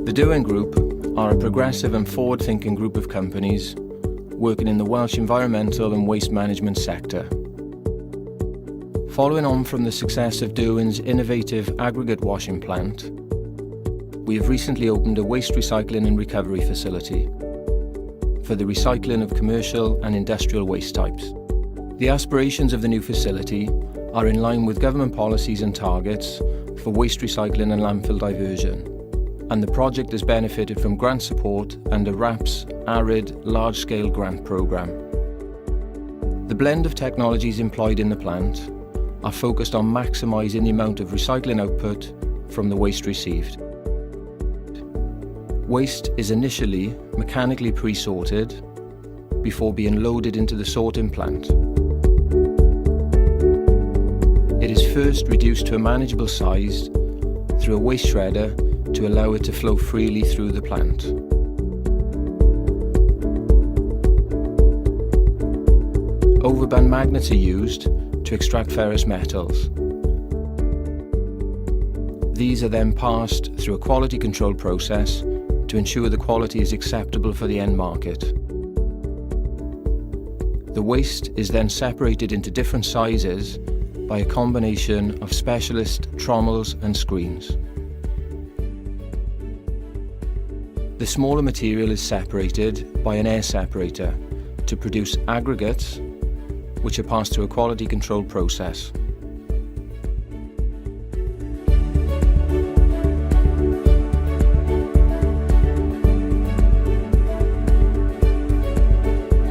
The Derwen Group are a progressive and forward-thinking group of companies working in the Welsh environmental and waste management sector. Following on from the success of Derwen's innovative aggregate washing plant, we have recently opened a waste recycling and recovery facility for the recycling of commercial and industrial waste types. The aspirations of the new facility are in line with government policies and targets for waste recycling and landfill diversion, and the project has benefited from grant support under RAP's ARID large-scale grant programme. The blend of technologies employed in the plant are focused on maximising the amount of recycling output from the waste received. Waste is initially mechanically pre-sorted before being loaded into the sorting plant. It is first reduced to a manageable size through a waste shredder to allow it to flow freely through the plant. Overband magnets are used to extract ferrous metals. These are then passed through a quality control process to ensure the quality is acceptable for the end market. The waste is then separated into different sizes by a combination of specialist trommels and screens. The smaller material is separated by an air separator to produce aggregates, which are passed through a quality control process.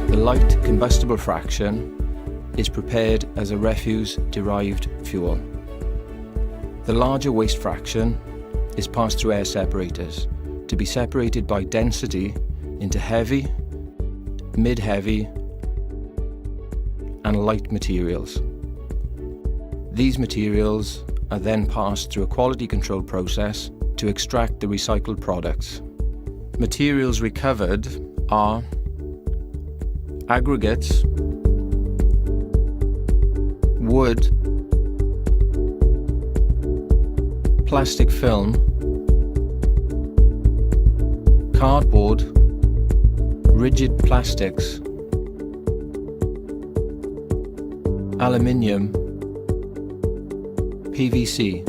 The light combustible fraction is prepared as a refuse-derived fuel. The larger waste fraction is passed through air separators to be separated by density into heavy, mid-heavy, and light materials. These materials are then passed through a quality control process to extract the recycled products. Materials recovered are aggregates, wood, plastic film, cardboard, rigid plastics, aluminium, PVC.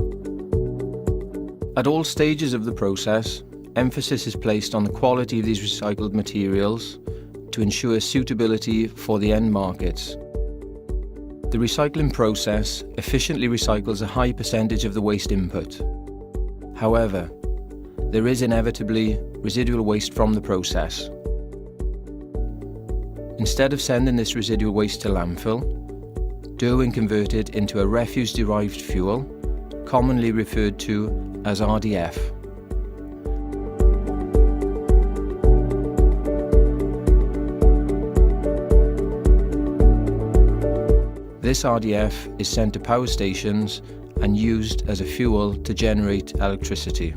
At all stages of the process, emphasis is placed on the quality of these recycled materials to ensure suitability for the end markets. The recycling process efficiently recycles a high percentage of the waste input. However, there is inevitably residual waste from the process. Instead of sending this residual waste to landfill, Derwen converted into a refuse-derived fuel, commonly referred to as RDF. This RDF is sent to power stations and used as a fuel to generate electricity.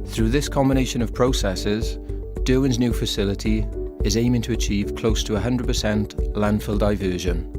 Through this combination of processes, Derwen's new facility is aiming to achieve close to 100% landfill diversion.